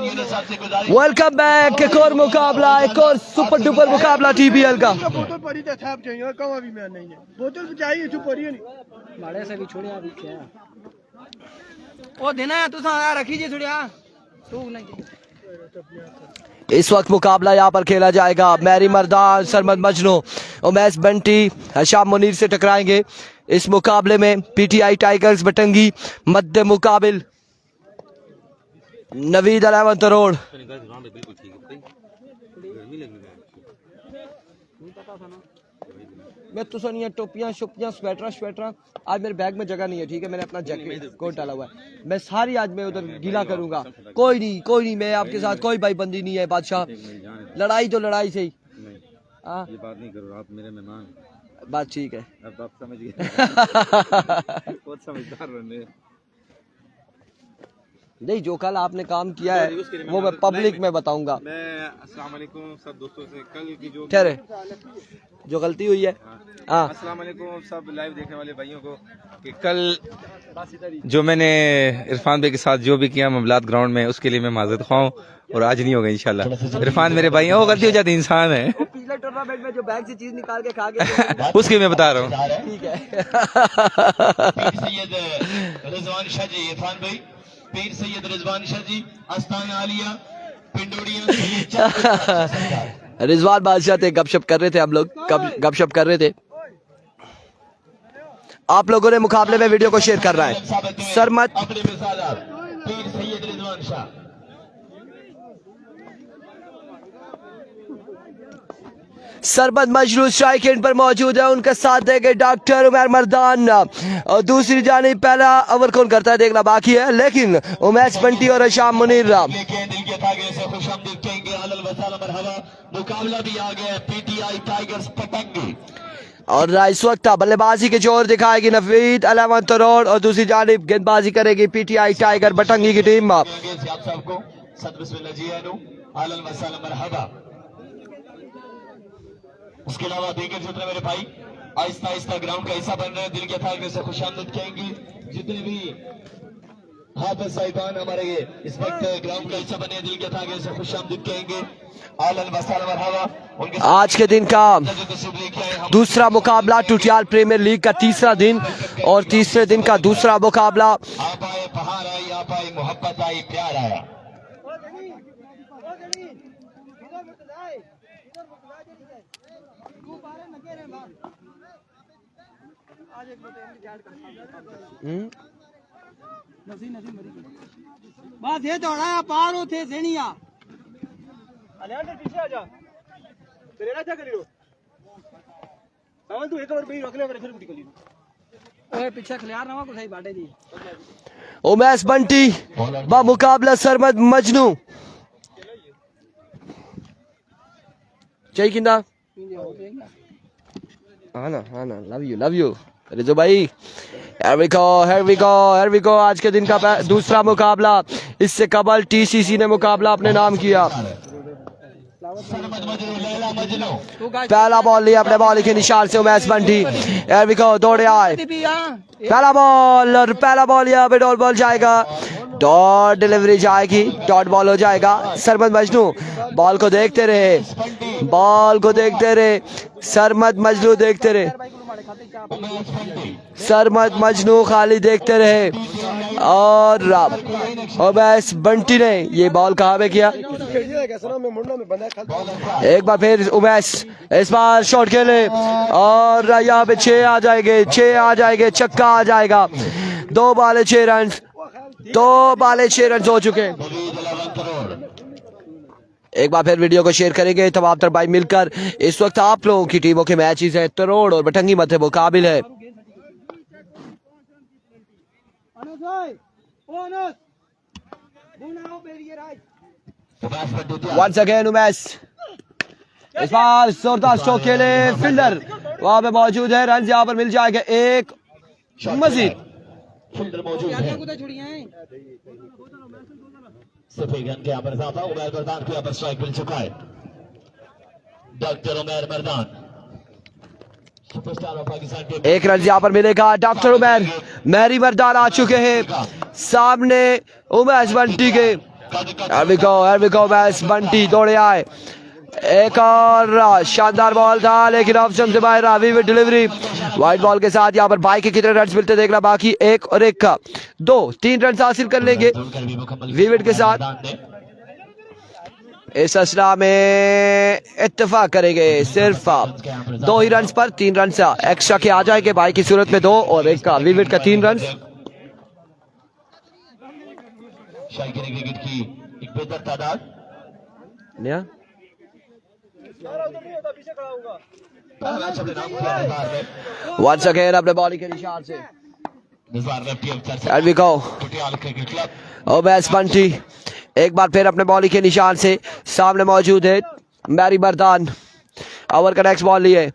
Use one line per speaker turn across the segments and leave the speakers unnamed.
Welcome back. एक और मुकाबला, एक और सुपर डुपर मुकाबला टीबीएल का।
बोतल पड़ी तो साहब चाहिए कहाँ भी मैं नहीं है बोतल चाहिए चुप पड़ी नहीं
माड़े से भी छोड़िया अभी क्या ओ देना है तू सा रखी जी छोड़िया तू नहीं।
इस वक्त मुकाबला यहाँ पर खेला जाएगा। मैरी मर्दान, सरमद मजनू, उमैस बंटी, हशाम मुनीर से टकराएंगे। इस मुकाबले में पीटीआई टाइगर्स बटंगी मध्य मुकाबिल नवीद 11 करोड़। मैं तो सुनिए टोपियां शोपियां स्वेटर स्वेटर आज मेरे बैग में जगह नहीं है, ठीक है। मैंने अपना जैकेट कोट डाला हुआ है। मैं सारी आज मैं उधर गीला करूंगा। कोई नहीं मैं आपके साथ कोई भाईबंदी नहीं है बादशाह। लड़ाई तो लड़ाई से ही।
ये बात नहीं करो, आप मेरे मेहमान।
बात ठीक है।
अब आप समझ गए। बहुत समझदार बने।
नहीं, जो कल आपने काम किया है वो मैं पब्लिक में बताऊंगा।
मैं अस्सलाम वालेकुम सब दोस्तों से कल की
जो गलती हुई है। हाँ,
अस्सलाम वालेकुम सब लाइव देखने वाले भाइयों को कि कल जो मैंने इरफान भाई के साथ जो भी किया ममलात ग्राउंड में, उसके लिए मैं माजरत ख्वाह और आज नहीं होगा इंशाल्लाह। इरफान मेरे भाई हैं, वो गलती हो जाती इंसान है।
पिछले टूर्नामेंट में जो बैग से चीज निकाल के खा गए
उसकी मैं बता रहा हूँ।
ठीक है।
रिजवान शाह जी, इरफान भाई, पीर सैयद रिजवान शाह जी, आस्तान आलिया पिंडोड़िया।
रिजवान बादशाह थे, गपशप कर रहे थे हम लोग, गपशप कर रहे थे। आप लोगों ने मुकाबले में वीडियो को शेयर करना है। सरमत
पीर सैयद रिजवान शाह,
सरबत मजरू स्ट्राइक एंड पर मौजूद है। उनका साथ देंगे डॉक्टर उमर मर्दान। और दूसरी जानिब पहला ओवर कौन करता है देखना बाकी है, लेकिन उमैस बंटी और हशाम मुनीर
मुकाबला भी आ गया। पीटीआई टाइगर्स पतंगी
और इस वक्त बल्लेबाजी के जोर दिखाएगी नवीद 11 करोड़ और दूसरी जानिब गेंदबाजी करेगी पीटीआई टाइगर बटंगी की टीम।
उसके अलावा दीगर जितने मेरे भाई आहिस्ता आहिस्ता ग्राउंड का हिस्सा बन रहे हैं, दिल के थाने से खुशामदीद कहेंगे। जितने भी हाफिज साहिबान हमारे इस वक्त ग्राउंड का हिस्सा बने, दिल के थाने से खुशामदीद कहेंगे।
आज के दिन का दूसरा मुकाबला टुटियाल प्रीमियर लीग का तीसरा दिन और तीसरे दिन का दूसरा मुकाबला।
आप आए बहार आई, आप आए मोहब्बत आई, प्यार आया।
बात ये दौड़ा पार होते सेनिया
अलियान पीछे आ जा तेरे ना क्या करी रो सावन तू एक बार भी रोक ले फिर बुटी करी
ओए पीछे खलियार ना को सही बाटे दी।
उमैस बंटी बा मुकाबला सरमद मजनू। चाहिए किंदा हाँ ना लव यू रिजो भाई। here we go। आज के दिन का दूसरा मुकाबला। इससे कबल टीसीसी ने मुकाबला अपने नाम किया। पहला बॉल लिया अपने बॉल के निशान से Umais Bunty. here we go, दौड़े आए पहला बॉल और पहला बॉल यहाँ पे डॉट बॉल जाएगा, डॉट डिलीवरी जाएगी, डॉट बॉल हो जाएगा। सरमद मजनू बॉल को देखते रहे, सरमद मजनू देखते रहे, सरमद मजनू खाली देखते रहे। और उमैस बंटी ने ये बॉल कहाँ पे किया। एक बार फिर उमैस इस बार शॉट खेले और यहाँ पे 6 आ जाएंगे, छक्का आ जाएगा। 2 बाले 6 रन हो चुके। एक बार फिर वीडियो को शेयर करेंगे तमाम तर भाई मिलकर। इस वक्त आप लोगों की टीमों के मैचेस हैं, तरोड़ और बटंगी मध्य मुकाबिल है। Once again उमैस इस बार जोरदार स्ट्रोक खेले, फील्डर वहां पे मौजूद है, रन यहाँ पर मिल जाएगा एक मजीद।
मिल चुका है doctor Umar Mardan, superstar of Pakistan.
एक रन यहाँ पर मिलेगा डॉक्टर उमर। मैरी मर्दान आ चुके हैं सामने उमैस बंटी के। here we go match Bunty दौड़े आए, एक और शानदार बॉल था लेकिन ऑप्शन से बाहर, विविड डिलीवरी वाइट बॉल के साथ। यहाँ पर भाई के कितने रन मिलते देखना बाकी, एक और एक का 2-3 रन हासिल कर लेंगे विविड के साथ। इस असला में इत्तेफाक करेंगे सिर्फ 2 ही रन पर, 3 रन से एक्स्ट्रा के आ जाएंगे भाई की सूरत में 2 और एक का विविड का 3 रन।
क्रिकेट की एक बेहतर तादाद।
पीछे खड़ा होगा।
पहला मैच अपने नाम किया निज़ार ने।
वंस अगेन अपने बॉलिंग के निशान से
निज़ार ने team
Here we go.
Patiala cricket club.
Umais Bunty एक बार फिर अपने बॉलिंग के निशान से सामने मौजूद है मैरी मर्दान। ओवर का नेक्स्ट बॉल लिए,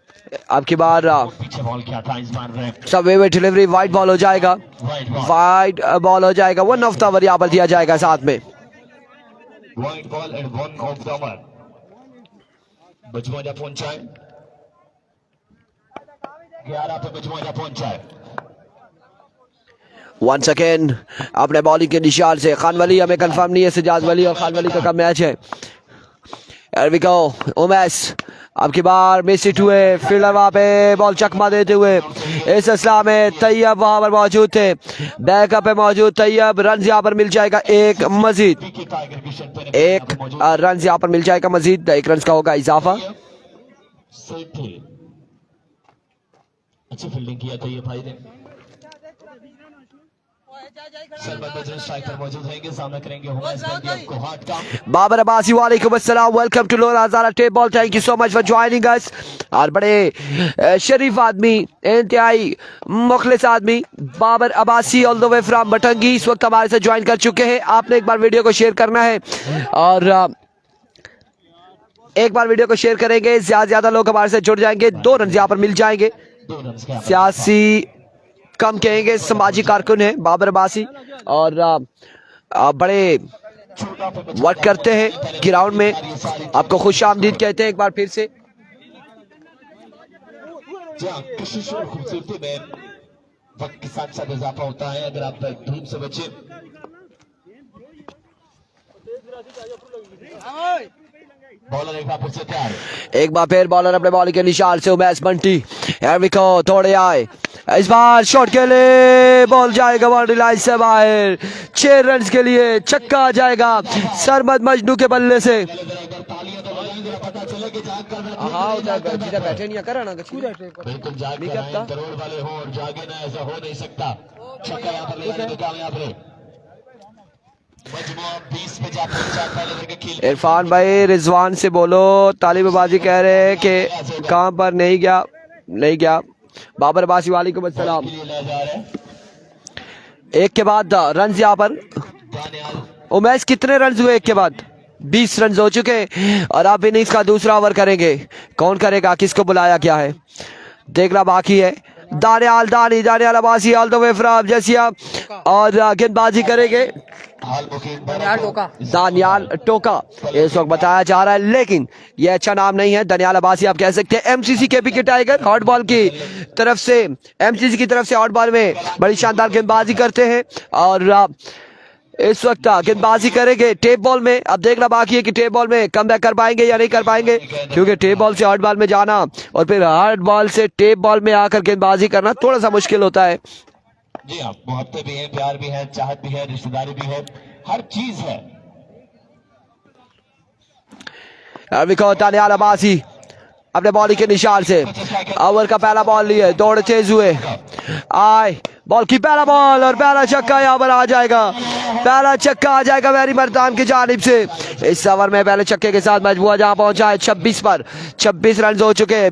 अब की बार
पीछे बॉल किया था इस बार
सब वे डिलीवरी, वाइट बॉल हो जाएगा, वाइट बॉल हो जाएगा, 1 ऑफ द ओवर यहाँ पर दिया जाएगा साथ में।
White ball and 1 of the over. बजवाजा पहुंचा है 11 पे, बजवाजा पहुंचा है।
वंस अगेन अपने बॉलिंग के निशान से खान वली, हमें कंफर्म नहीं है सिजाज वली और खान वली का कब मैच है। Here we go. उमैस अब की बार मिस हिट हुए, फील्डर वहां पे बॉल चकमा देते हुए, इस असला में तैयब वहां पर मौजूद थे, बैकअप पे मौजूद तैयब, रन यहाँ पर मिल जाएगा एक मजीद, 1 रन यहाँ पर मिल जाएगा मजीद, 1 रन का होगा इजाफा।
अच्छी फील्डिंग किया था ये भाई ने। मौजूद रहेंगे, सामना करेंगे को हार्ट का।
बाबर अब्बासी, वालेकुम अस्सलाम, welcome to Lora Hazara tape ball, thank you so much for joining us. और बड़े शरीफ आदमी, इंतहाई मुखलिस आदमी Babar Abbasi all the way from Batangi इस वक्त हमारे साथ ज्वाइन कर चुके हैं। आपने एक बार वीडियो को शेयर करना है और एक बार वीडियो को शेयर करेंगे, ज्यादा लोग हमारे साथ जुड़ जाएंगे, 2 रन यहाँ पर मिल जाएंगे। सियासी कम कहेंगे, समाजी कारकुन है बाबर अब्बासी और बड़े वर्क करते हैं ग्राउंड में, आपको खुश आमदीद कहते हैं एक बार फिर से।
खूबसूरती में वक्त के साथ साथ इजाफा होता है, अगर आप धूप से बचे। बॉलर एक बार फिर से तैयार,
एक बार फिर बॉलर अपने बॉलिंग के निशान से उमैस बंटी, थोड़े आए, इस बार शॉट के लिए बॉल जाएगा बाउंड्री लाइन से बाहर, 6 रन के लिए छक्का आ जाएगा सरमद मजनू के बल्ले से। बैठे नहीं करा ना
बिल्कुल जाग करोड़ वाले हो और जागे ना, ऐसा हो नहीं सकता। छक्का यहाँ पर लगाने को काम, यहाँ पर
इरफान भाई रिजवान से बोलो, तालिबाबाजी कह रहे हैं कि काम पर नहीं गया। बाबर अब्बासी वालेकुम अस्सलाम। एक के बाद रन यहाँ पर उमैस कितने रन हुए एक के बाद? 20 रन हो चुके और अब इनिंग्स का दूसरा ओवर करेंगे। कौन करेगा, किसको बुलाया क्या है देखना बाकी है। Daniyal Abbasi all the way from Jasia और गेंदबाजी करेंगे दानियाल टोका इस वक्त बताया जा रहा है, लेकिन ये अच्छा नाम नहीं है। दानियाल अब्बासी आप कह सकते हैं एमसीसी के के टाइगर, हॉट बॉल की तरफ से, एमसीसी की तरफ से हॉट बॉल में बड़ी शानदार गेंदबाजी करते हैं और इस वक्त गेंदबाजी करेंगे टेप बॉल में। अब देखना बाकी है कि टेप बॉल में कम बैक कर पाएंगे या नहीं कर पाएंगे, क्योंकि टेप बॉल से हॉट बॉल में जाना और फिर हॉट बॉल से टेप बॉल में आकर गेंदबाजी करना थोड़ा सा मुश्किल होता है।
जी हाँ, मोहब्बत भी है, प्यार भी है, चाहत भी है, रिश्तेदारी भी है, हर चीज है।
दानियाल अब्बासी अपने बॉलिंग के निशान से ओवर का पहला बॉल लिए, दौड़ तेज हुए, आए बॉल की पहला बॉल और पहला छक्का यहाँ पर आ जाएगा। पहला छक्का आ जाएगा मैरी मर्दान की जानिब से। इस ओवर में पहले छक्के के साथ मजबूआ जहां पहुंचा है 26 पर 26 रन हो चुके हैं।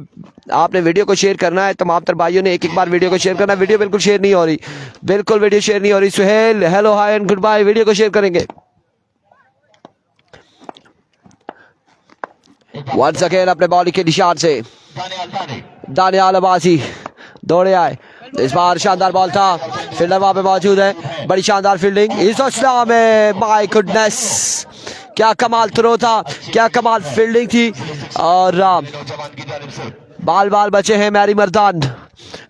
आपने वीडियो को शेयर करना है, तमाम तर भाइयों ने एक बार वीडियो को शेयर करना है। वीडियो बिल्कुल शेयर नहीं हो रही, बिल्कुल वीडियो शेयर नहीं हो रही। Suhail hello hi and good bye, video को शेयर करेंगे। वंस अगेन अपने बॉलिंग के निशान से दानियाल अब्बासी दौड़े आए, इस बार शानदार बॉल था, फील्डर वहां पे मौजूद है, बड़ी शानदार फील्डिंग इस असला में, माय गुडनेस क्या कमाल थ्रो था, क्या कमाल फील्डिंग थी और बाल बचे हैं मैरी मर्दान।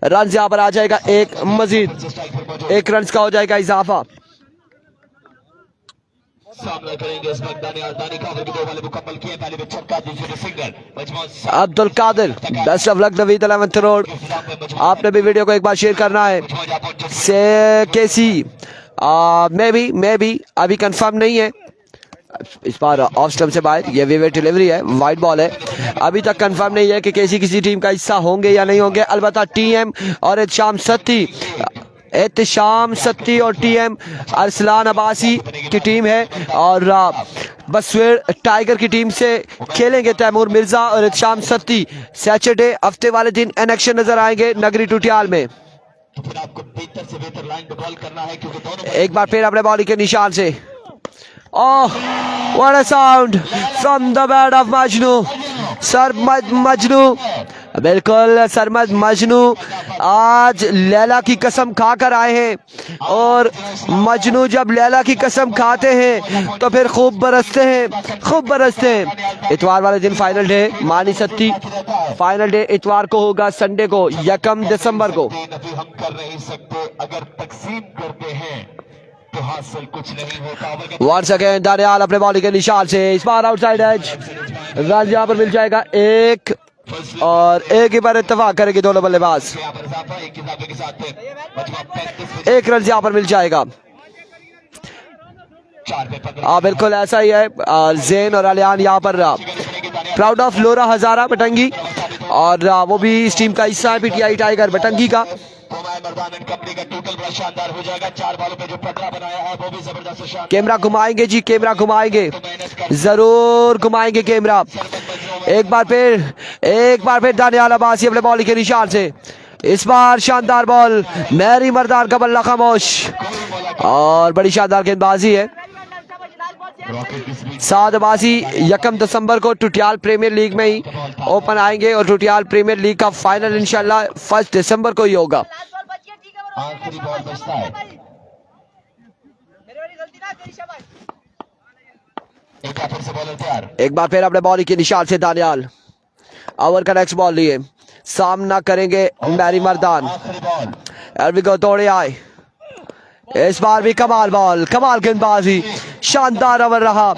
रन यहाँ पर आ जाएगा एक मजीद, 1 रन का हो जाएगा इजाफा।
सामना करेंगे इस वक्त दानी कादर के 2 वाले मुकम्मल किए, पहले में छक्का, दूसरे में सिंगल। मजमूआ
Abdul Qadir, best of luck Naveed 11th road. आपने भी वीडियो को एक बार शेयर करना है। से केसी मे बी अभी कंफर्म नहीं है, इस बार ऑफ स्टंप से बाहर, ये विवेट डिलीवरी है, वाइड बॉल है, अभी तक कंफर्म नहीं है कि केसी किसी टीम का हिस्सा होंगे या नहीं होंगे। अलबत्ता टीएम और एहतशाम सत्ती और टीएम अरसलान अब्बासी की टीम है, और बसवेड़ टाइगर की टीम से खेलेंगे तैमूर मिर्जा और एहतशाम सत्ती। सैटरडे हफ्ते वाले दिन इन एक्शन नजर आएंगे नगरी टुटियाल में।
तो फिर आपको बेहतर से बेहतर लाइन पे बॉल करना है, क्योंकि दोनों
एक बार फिर अपने बॉलिंग के निशान से, oh what a sound from the bat of Majnu, Sarmad Majnu, बिल्कुल सरमद मजनू आज लैला की कसम खाकर आए हैं, और मजनू जब लैला की कसम खाते हैं तो फिर खूब बरसते हैं, खूब बरसते हैं। इतवार वाले दिन फाइनल डे मानी सत्ती, फाइनल डे इतवार को होगा, संडे को 1 दिसंबर को।
अभी हम कर नहीं सकते, अगर तकसीम करते हैं तो हासिल कुछ नहीं होता।
वंस अगेन दानियाल अपने बॉलिंग के निशान से, इस बार आउटसाइड एज, रन यहाँ पर मिल जाएगा एक, और एक ही बार इत्तेफाक करेंगे दोनों बल्लेबाज, एक रन यहाँ पर मिल जाएगा। बिल्कुल ऐसा ही है, जैन और अलियान यहाँ पर प्राउड ऑफ लोरा हजारा बटंगी, और वो भी इस टीम का हिस्सा है, पीटीआई टाइगर बटंगी का।
शानदार हो जाएगा, 4 बॉलों पे जो 15 बनाया है वो भी जबरदस्त शानदार।
कैमरा घुमाएंगे जी, कैमरा घुमाएंगे, जरूर घुमाएंगे कैमरा। एक बार फिर दानियाल अब्बासी अपने बॉलिंग के निशान से, इस बार शानदार बॉल, मैरी मर्दान का बल्ला खामोश, और बड़ी शानदार गेंदबाजी है। साद अब्बासी 1 दिसंबर को टुटियाल प्रीमियर लीग में ही ओपन आएंगे, और टुटियाल प्रीमियर लीग का फाइनल इंशाल्लाह 1 दिसंबर को ही होगा।
आखिरी बॉल बचता है, एक बार फिर से बॉलर तैयार,
एक बार फिर अपने बॉलिंग के निशान से दानियाल ओवर का नेक्स्ट बॉल लिए सामना करेंगे मैरी मर्दान।
आखिरी बॉल,
एरविको दौड़े आए, इस बार भी कमाल बॉल, कमाल गेंदबाजी, शानदार ओवर रहा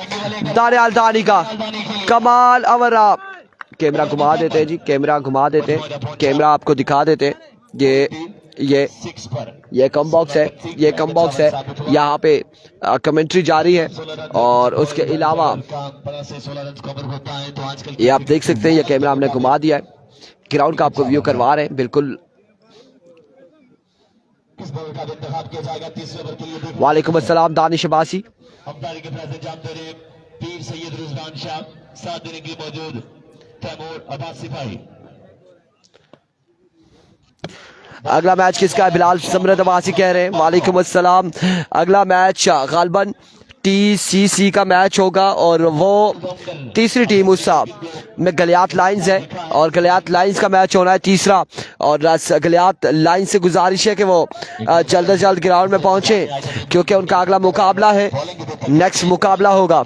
दानियाल दानी का, कमाल ओवर रहा। कैमरा घुमा देते जी, कैमरा घुमा देते, कैमरा आपको दिखा देते, ये कम बॉक्स है, ये कम बॉक्स है, यहाँ पे कमेंट्री जारी है, और उसके अलावा ये आप देख सकते हैं, ये कैमरा हमने घुमा दिया है, ग्राउंड का आपको व्यू करवा रहे हैं बिल्कुल।
किस बॉल का इंतखाब किया जाएगा तीसरे ओवर के लिए?
वालेकुम अस्सलाम दानिश अब्बासी।
अंपायर के प्रेजेंट जानते रहे पीर सैयद रुजवान शाह, साथ देने के लिए मौजूद तैमूर अब्बासी भाई।
अगला मैच किसका है? बिलाल समरत अब्बासी कह रहे हैं। वालेकुम अस्सलाम। अगला मैच गालबन TCC का मैच होगा, और वो तीसरी टीम उस में गलियात लाइंस है, और गलियात लाइंस का मैच होना है तीसरा, और गलियात लाइंस से गुजारिश है कि वो जल्द से जल्द ग्राउंड में पहुंचे, क्योंकि उनका अगला मुकाबला है, नेक्स्ट मुकाबला होगा।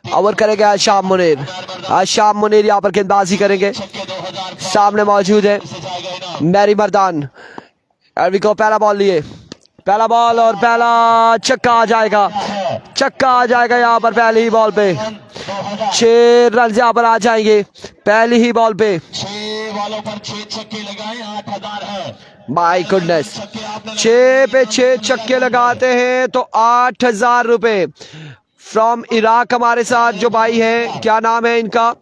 ओवर करेंगे आज शाम मुनीर, आज शाम मुनीर यहाँ पर गेंदबाजी करेंगे। सामने मौजूद है मैरी मर्दान। एरविको पहला बॉल लिए, पहला बॉल और पहला छक्का आ जाएगा, छक्का आ जाएगा यहाँ पर पहली ही बॉल पे। 6 रन यहाँ पर आ जाएंगे पहली ही बॉल पे।
6 बॉलों पर 6 छक्के लगाए, 8000 है।
माय गुडनेस, 6 पे 6 छक्के लगाते हैं तो 8000 रुपए। फ्रॉम इराक हमारे साथ जो भाई हैं, क्या नाम है इनका?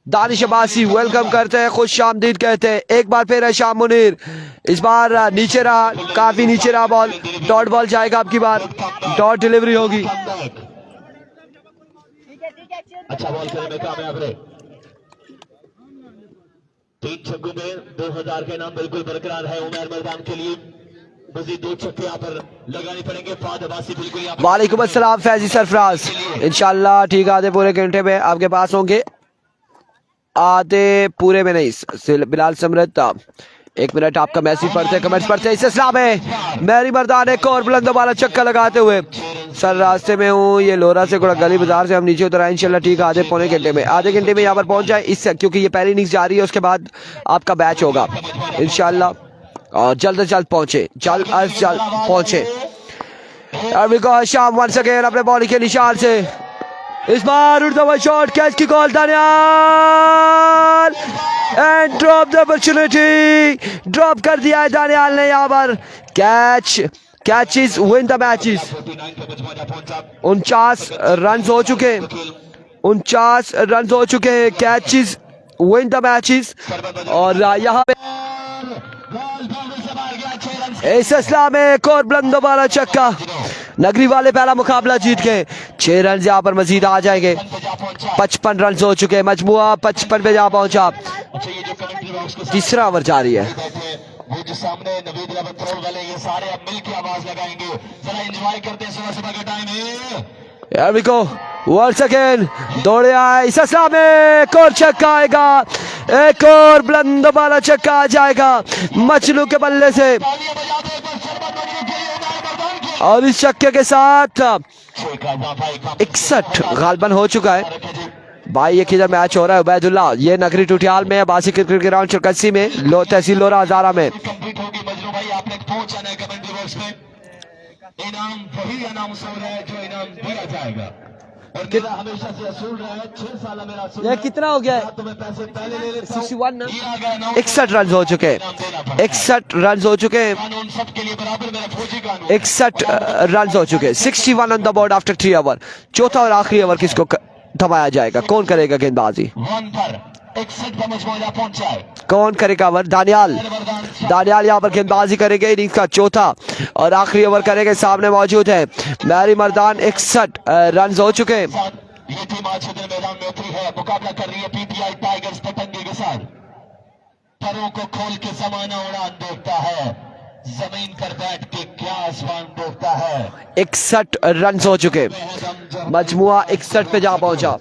दानिश अब्बासी। वेलकम करते हैं, खुश आमदीद कहते हैं। एक बार फिर है शाम मुनीर, इस बार नीचे रहा, काफी नीचे रहा बॉल, डॉट बॉल जाएगा, अब की बार डॉट डिलीवरी होगी।
अच्छा बॉल करने में कामयाब रहे। 3 छक्कों में 2000 के नाम बिल्कुल बरकरार है उमर मैदान के लिए। मजीद 2 छक्के यहाँ पर लगाने पड़ेंगे। फाद अब्बासी बिल्कुल यहाँ पर।
वालेकुम अस्सलाम फैजी सरफराज। इंशाल्लाह ठीक आधे पूरे घंटे में आपके पास होंगे, आधे पूरे में नहीं। बिलाल समरत 1 मिनट आपका मैसेज पढ़ते, कमेंट्स पढ़ते। इस इस्लाम है मैरी मर्दान एक और बुलंद वाला चक्का लगाते हुए। सर रास्ते में हूँ, ये लोरा से थोड़ा गली बाजार से हम नीचे उतर आए। इंशाल्लाह ठीक आधे पौने घंटे में, आधे घंटे में यहाँ पर पहुंच जाए, इससे क्योंकि ये पहली इनिंग्स जा रही है, उसके बाद आपका बैच होगा इंशाल्लाह। और जल्द से जल्द पहुंचे, जल्द अज जल्द पहुंचे। शाम वंस अगेन अपने बॉलिंग के निशान से इस बार उड़ता हुआ शॉट, कैच की call Daniyal and drop the opportunity, drop कर दिया है दानियाल ने यहाँ पर। Catches win the matches. 49 run हो चुके, 49 रन हो चुके हैं, कैचेस विन द मैचेस। और यहाँ पे इस असला में एक और बुलंद वाला छक्का, नगरी वाले पहला मुकाबला जीत गए। 6 रन यहाँ पर मजीद आ जाएंगे। 55 रन हो चुके हैं, मजमुआ 55 पे जा पहुंचा। तीसरा ओवर जारी है।
वो जो सामने नवीद पेट्रोल वाले, ये सारे अब मिलकर आवाज लगाएंगे, जरा एंजॉय करते हैं, सुबह सुबह का टाइम है।
Here we go, once again दौड़े आए इस असला में, एक और छक्का आएगा, एक और बुलंद वाला छक्का आ जाएगा मजनू के बल्ले से। और इस छक्के के साथ 61 गालबन हो चुका है। भाई ये किधर मैच हो रहा है उबैदुल्ला? ये नगरी टुटियाल में, बासी क्रिकेट ग्राउंड चरकसी में, तहसील लोरा हजारा में।
कंप्लीट होगी मजनू भाई, आपने पहुंचाना है कमेंट्री बॉक्स में। इनाम वही अनाउंस हो रहा है जो इनाम दिया जाएगा, और मेरा हमेशा से असूल रहा है, 6 साल मेरा असूल
ये कितना हो गया है?
तो मैं पैसे पहले ले लेता हूं।
61 ना, 61 रन हो चुके, 61 रन हो चुके,
कानून सबके लिए बराबर, मेरा फौजी कानून।
61 रन हो चुके, 61 on the board after 3 over. चौथा और आखिरी ओवर किसको थमाया जाएगा? कौन करेगा गेंदबाजी?
1 पर 61 का मजमूआ पहुंचा है।
कौन करेगा ओवर? दानियाल यहाँ पर गेंदबाजी करेंगे, इनिंग्स का चौथा और आखिरी ओवर करेंगे। सामने मौजूद है मैरी मर्दान, 61 रन हो चुके।
ये टीम आज के दिन मैदान में उतरी है, मुकाबला कर रही है पीटीआई टाइगर्स पतंगे के साथ। परों को खोल के जमाना उड़ान देखता है, जमीन पर बैठ के क्या आसमान देखता है।
61 रन हो चुके, मजमुआ 61 पे जा पहुंचा।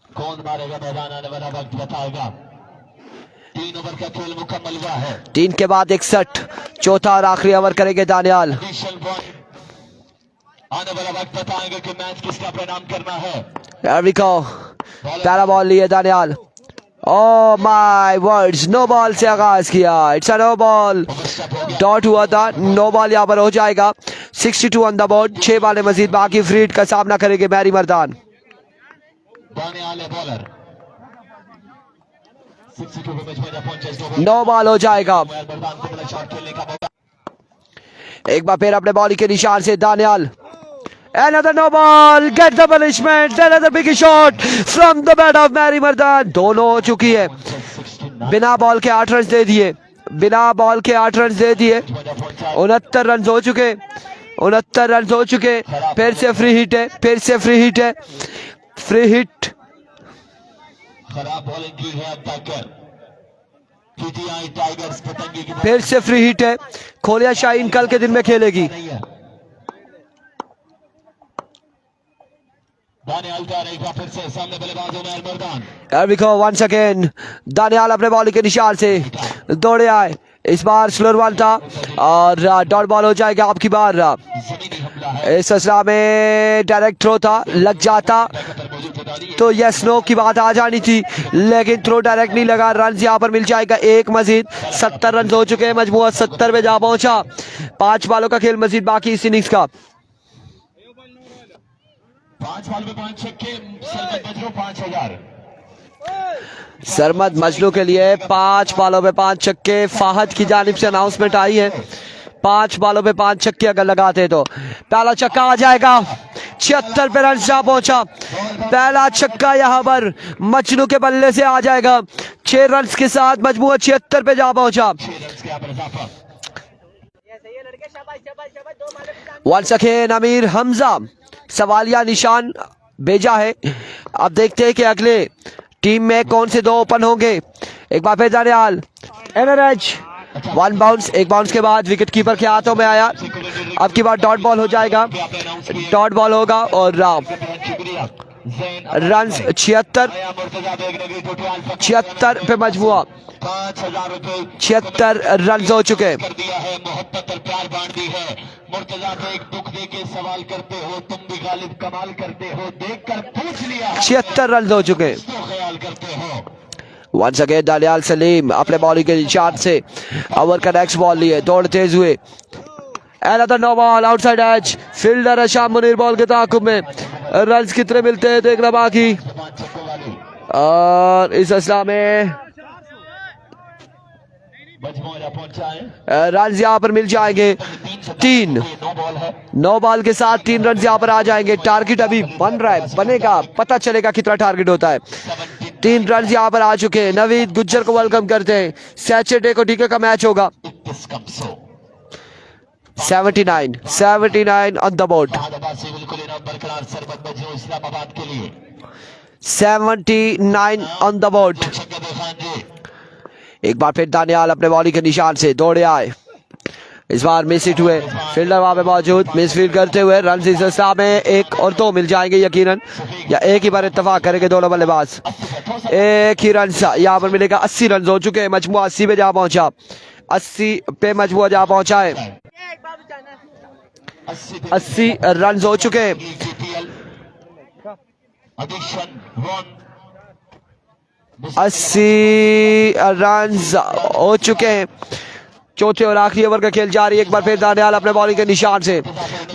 कौन मारेगा मैदान, आने वाला वक्त बताएगा। 3 ओवर का खेल मुकम्मल हुआ है।
3 के बाद 61, चौथा और आखिरी ओवर करेंगे दानियाल।
आने वाला वक्त बताएंगे कि मैच किसका परिणाम करना है।
Here we go, पहला बॉल लिए Daniyal. Oh my words, no ball से आगाज किया, it's a no ball, dot हुआ था, नो बॉल यहाँ पर हो जाएगा। 62 ऑन द बोर्ड, 6 बालें मजीद बाकी। फ्री हिट का सामना करेंगे मैरी मर्दान।
दानियाल बॉलर 62 पे मजमूआ पहुंचे,
9 बॉल हो जाएगा। एक बार फिर अपने बॉलिंग के निशान से Daniyal. Another no ball, get the punishment, another big shot from the bat of मैरी मर्दान। दोनों हो चुकी है, बिना बॉल के 8 रन दे दिए, बिना बॉल के 8 रन दे दिए। 69 रन हो चुके, 69 रन हो चुके। फिर से फ्री हिट है, फिर से फ्री हिट है, फ्री हिट।
खराब बॉलिंग की है अब तक पीटीआई टाइगर्स पतंगे की।
फिर से फ्री हिट है। खोलिया शाहीन कल के दिन में खेलेगी।
दानियाल का रहेगा फिर से सामने बल्लेबाज Umar Mardan.
Here we go once again, Daniyal अपने बॉलिंग के निशान से दौड़े आए। इस बार स्लोर बॉल था और डॉट बॉल हो जाएगा आपकी बार।
जमीनी हमला है,
इस असला में डायरेक्ट थ्रो था, लग जाता तो यस नो की बात आ जानी थी, लेकिन थ्रो डायरेक्ट नहीं लगा। रन यहाँ पर मिल जाएगा एक मजीद। 70 रन हो चुके हैं, मजमूआ 70 पे जा पहुंचा। 5 बालों का खेल मजीद बाकी इस इनिंग्स का।
5 बॉल में 5 छक्के, सरमद मजरू 5000।
सरमद मजलू के लिए 5 बालों पे 5 छक्के। फाहद की जानिब से अनाउंसमेंट आई है, 5 बालों पे 5 छक्के अगर लगाते तो पहला छक्का आ जाएगा। 76 पे रन जा पहुंचा, पहला छक्का यहाँ पर मजनू के बल्ले से आ जाएगा। 6 रन के साथ मजमूआ 76 पे जा पहुंचा। वंस अगेन अमीर हमजा सवालिया निशान भेजा है। अब देखते हैं कि अगले टीम में कौन से 2 ओपन होंगे। एक बार फिर दानियाल, एनआरएच 1 बाउंस, एक बाउंस के बाद विकेट कीपर के हाथों में आया। अब की बार डॉट बॉल हो जाएगा, डॉट बॉल होगा और रन 76 पे मजमुआ 76 रन हो चुके।
मोहब्बत और प्यार बांट दी है। मुर्तजा पे एक दुख दे के सवाल करते हो, तुम भी गालिब कमाल करते हो, देखकर पूछ लिया
76 रन हो चुके।
तो ख्याल करते हो।
वंस अगेन दानियाल सलीम अपने बॉलिंग के निशान से ओवर का नेक्स्ट बॉल लिए, दौड़ तेज हुए। Another no ball outside edge. Fielder Hasham Munir ball के ताकुब में. रन्स कितने मिलते हैं देखना बाकी. और इस असला में रन यहाँ पर मिल जाएंगे 3. 9 बॉल के साथ 3 रन यहाँ पर आ जाएंगे. टारगेट अभी बन रहा है, बनेगा, पता चलेगा कितना टारगेट होता है. 3 रन यहाँ पर आ चुके हैं. नवीद गुज्जर को वेलकम करते हैं. सैटरडे को डीके का मैच होगा. 79 on the board. 79 on the board. एक बार फिर दानियाल अपने बॉलिंग के निशान से दौड़े आए. इस बार मिस हिट हुए. फील्डर वहां पे मौजूद मिस फील्ड करते हुए. रन इस हिसाब में 1 और 2 मिल जाएंगे यकीनन, या एक ही बार इत्तेफाक करेंगे दोनों बल्लेबाज. एक ही रन यहाँ पर मिलेगा. 80 रन हो चुके हैं. मजमुआ 80 पे जा पहुंचा. 80 पे मजमुआ जा पहुंचा है. 80 रन हो चुके हैं. 80 रन हो चुके हैं. चौथे और आखिरी ओवर का खेल जारी. एक बार फिर दानियाल अपने बॉलिंग के निशान से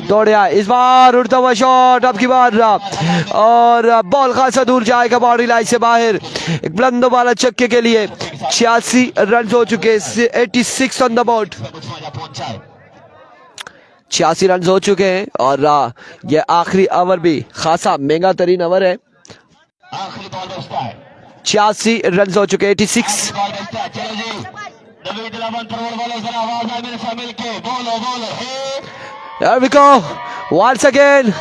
दौड़े आए. इस बार उड़ता हुआ शॉट अब की बार और बॉल खासा दूर जाएगा बाउंड्री लाइन से बाहर. एक बुलंद वाला छक्के के लिए 86 रन हो चुके. 86 ऑन द बोर्ड. 86 रन हो चुके हैं और ये आखिरी ओवर भी खासा महंगा तरीन ओवर है. 86 रन हो चुके. 86. There we go. Once again,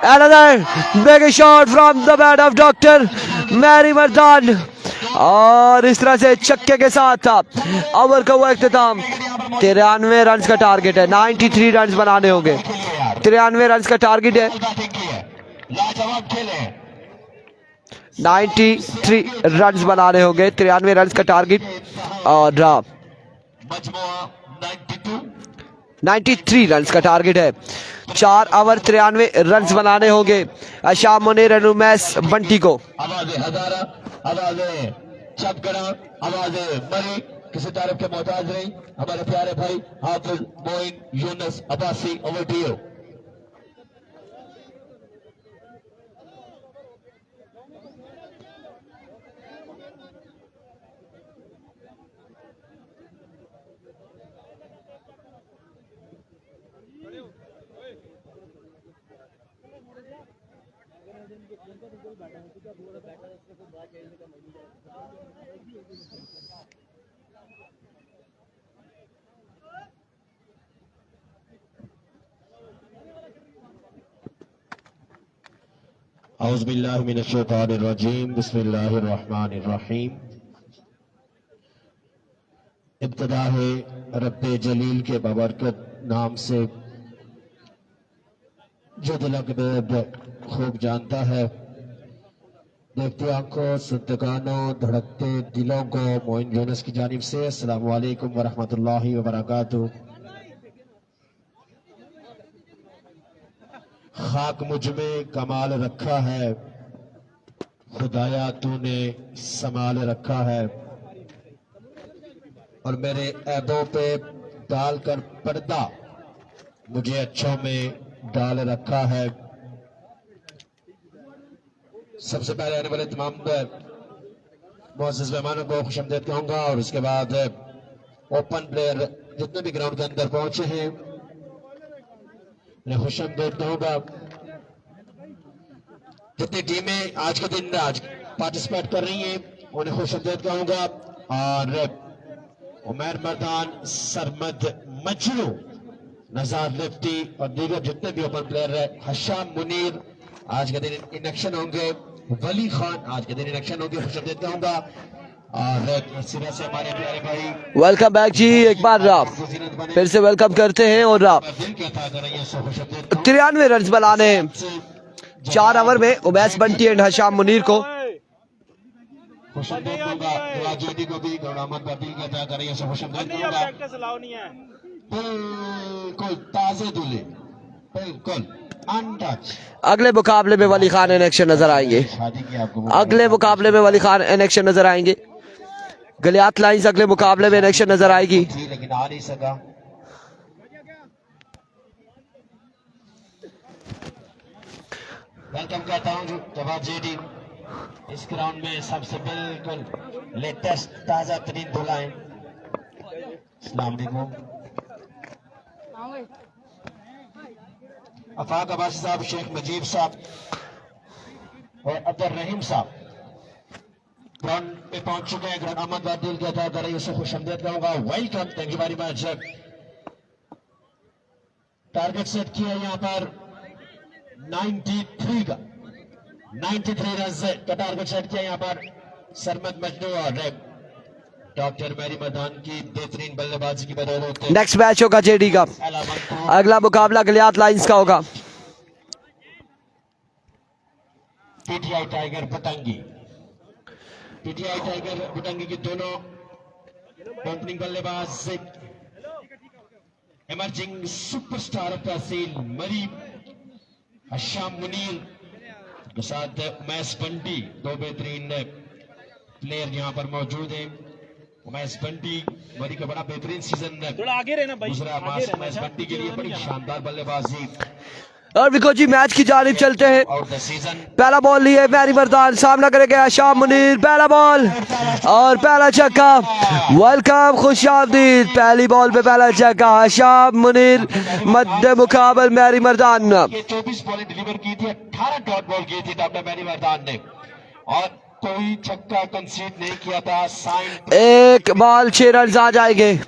another big shot from the bat of Dr. Mary Mardan. और इस तरह से छक्के के साथ ओवर का हुआ इख्तिताम. 93 रन का टारगेट है. 93 रन बनाने होंगे. 93 रन का टारगेट है. 93 रन बनाने होंगे. 93 रन का टारगेट और 93 रन का टारगेट है. 4 ओवर 93 रन बनाने होंगे हशाम मुनीर और उमैस बंटी को.
किसी तारीफ के मोहताज नहीं. हमारे प्यारे भाई Hafiz Moin Younus Abbasi, over to you. औज़ुबिल्लाहि मिनश्शैतानिर्रजीम. बिस्मिल्लाहिर्रहमानिर्रहीम. इब्तिदा है रब्बे जलील के बबरकत नाम से जो दिल के खूब जानता है. देखते आंखों, सुनते कानों, धड़कते दिलों को मोइन यूनुस की जानिब से अस्सलामु अलैकुम व रहमतुल्लाहि व बरकातुहू. खाक मुझ में कमाल रखा है, खुदाया तूने संभाल रखा है, और मेरे ऐबों पे डालकर पर्दा मुझे अच्छों में डाल रखा है. सबसे पहले आने वाले तमाम मुअज़्ज़िज़ मेहमानों को खुशामदीद कहूंगा और उसके बाद ओपन प्लेयर जितने भी ग्राउंड के अंदर पहुंचे हैं मैं खुशामदीद कहूंगा. जितनी टीमें आज के दिन आज पार्टिसिपेट कर रही हैं उन्हें खुशामदीद कहूंगा. और उमैर मर्दान, सरमद मजनू, नज़ार लिफ्टी और दीगर जितने भी ओपन प्लेयर है, हशाम मुनीर आज के दिन इन एक्शन होंगे, वली खान आज के दिन इन एक्शन होंगे. खुशामदीद कहूंगा. और सिरा से हमारे प्यारे भाई
वेलकम बैक जी. एक बार फिर से वेलकम करते हैं. और 93 रन बनाने 4 ओवर में उमैस बंटी एंड हशाम मुनीर को.
खुशामदीद कहूंगा. राजोदी को भी गौरामद पर दिल कहता कर रही है. खुशामदीद कहूंगा. बिल्कुल ताजे दूल्हे, बिल्कुल अनटच.
अगले मुकाबले में वली खान इन एक्शन नजर आएंगे. अगले मुकाबले में वली खान इन एक्शन नजर आएंगे. गलियात लाइंस अगले मुकाबले में इन एक्शन नजर आएगी.
लेकिन आ नहीं सका. वेलकम करता हूँ जवाब जेडी। इस ग्राउंड में सबसे बिल्कुल लेटेस्ट ताजा तरीन दुलाएं। अस्सलाम वालेकुम। अफाक अब्बासी साहब, शेख मुजीब साहब और अब्दुल रहीम साहब ग्राउंड पे पहुंच चुके हैं। ग्राउंड अहमद दिल के अदा कर रही है, उसे खुशामदीद कहूंगा। Welcome, thank you very much. Target set किया यहाँ पर 93 का 93 रन का टारगेट सेट किया यहाँ पर सरमद मजनू और डॉक्टर मैरी मदान की बेहतरीन बल्लेबाजी की बदौलत
नेक्स्ट मैच होगा जेडी का। अगला मुकाबला गलियात लाइंस का होगा।
पीटीआई टाइगर बुटंगी, पीटीआई टाइगर बुटंगी की दोनों ओपनिंग बल्लेबाज इमर्जिंग सुपरस्टार तहसील मरीब हशाम मुनीर के साथ उमैस बंटी, दो बेहतरीन प्लेयर यहाँ पर मौजूद हैं। उमैस बंटी मरी का बड़ा बेहतरीन सीजन
थोड़ा आगे रहना भाई,
दूसरा उमैस बंटी के लिए बड़ी शानदार बल्लेबाजी
और विको जी मैच की जानिब चलते हैं।
और द सीजन।
पहला बॉल लिए मैरी मर्दान, सामना करेगा हशाम मुनीर। पहला बॉल और पहला छक्का। वेलकम, खुशामदीद। पहली बॉल पे पहला छक्का हशाम मुनीर मध्य मुकाबल मैरी मर्दान।
ये 24 बॉलें डिलीवर की थी, 18 डॉट बॉल की थी डॉक्टर मैरी मर्दान ने और कोई छक्का कंसीड नहीं किया था। साइन
एक बॉल 6 रन आ जाएंगे।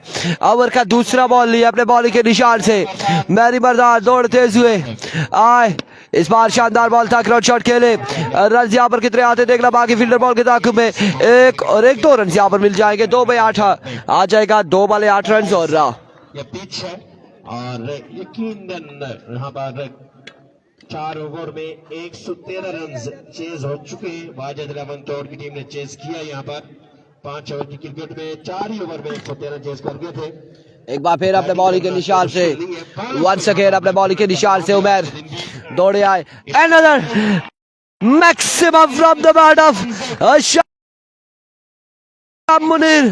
ओवर का दूसरा बॉल लिया अपने बॉलिंग के निशान से मैरी मर्दान, दौड़ तेज हुए आए। इस बार शानदार बॉल था, क्रॉस शॉट खेले। रन यहाँ पर कितने आते देखना बाकी फील्डर बॉल के ताक़ुब में। एक और एक 2 रन यहाँ पर मिल जाएंगे। 2/8 आ जाएगा, 2 बॉले 8 रन और
ये पिच है और यकीनन यहाँ पर 4 ओवर में 113 रन चेज हो चुके हैं। वाजिद इलेवन तोड़ की टीम ने चेज किया यहाँ पर 5 ओवर की क्रिकेट में 4 ही ओवर में 113 चेज कर गए थे।
एक बार फिर अपने बॉलिंग के निशान से वंस अगेन अपने बॉलिंग के निशान से उमर दौड़े आए। Another maximum from the bat of Hasham Munir.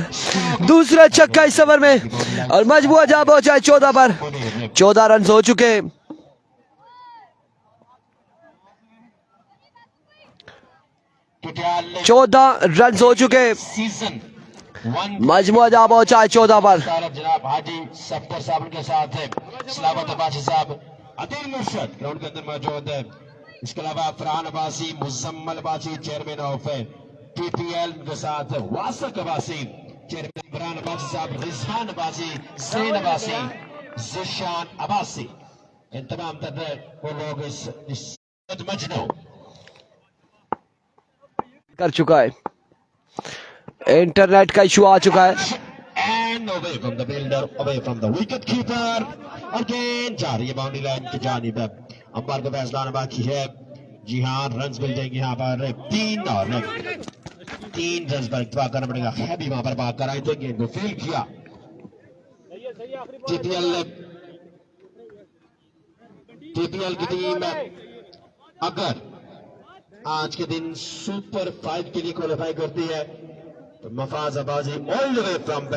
दूसरा छक्का इस ओवर में और मजबूर जा पहुंचा है 14 पर। 14 रन हो चुके। 14 रन हो चुके।
सीजन 1
मजमुआ जा पहुंचा है 14 पर।
जनाब हाजी सफ्तर साहब के साथ है सलामत अब्बासी साहब, अदील मुर्शद ग्राउंड के अंदर मौजूद है। इसके अलावा Farhan Abbasi, Muzammil Abbasi chairman of PPL के साथ वासक अब्बासी चेयरमैन, फरहान अब्बासी साहब, रिजवान अब्बासी, ज़ैन अब्बासी, ज़िशान अब्बासी, इन तमाम तरह वो लोग इस मजनू
कर चुका है। इंटरनेट का इशू आ चुका है।
and away from the fielder, away from the wicket keeper. Again जा रही है बाउंड्री लाइन की जानिब। अंपायर का फैसला आना बाकी है। जी हाँ, रन मिल जाएंगे यहाँ पर 3 और 3 रन पर इत्तेफाक करना पड़ेगा। हैबी वहां पर बात कराई थे, गेंद को फील किया। टीपीएल की टीम अगर आज के दिन सुपर 5 के लिए क्वालिफाई करती है तो Mafaz Abbasi all the way from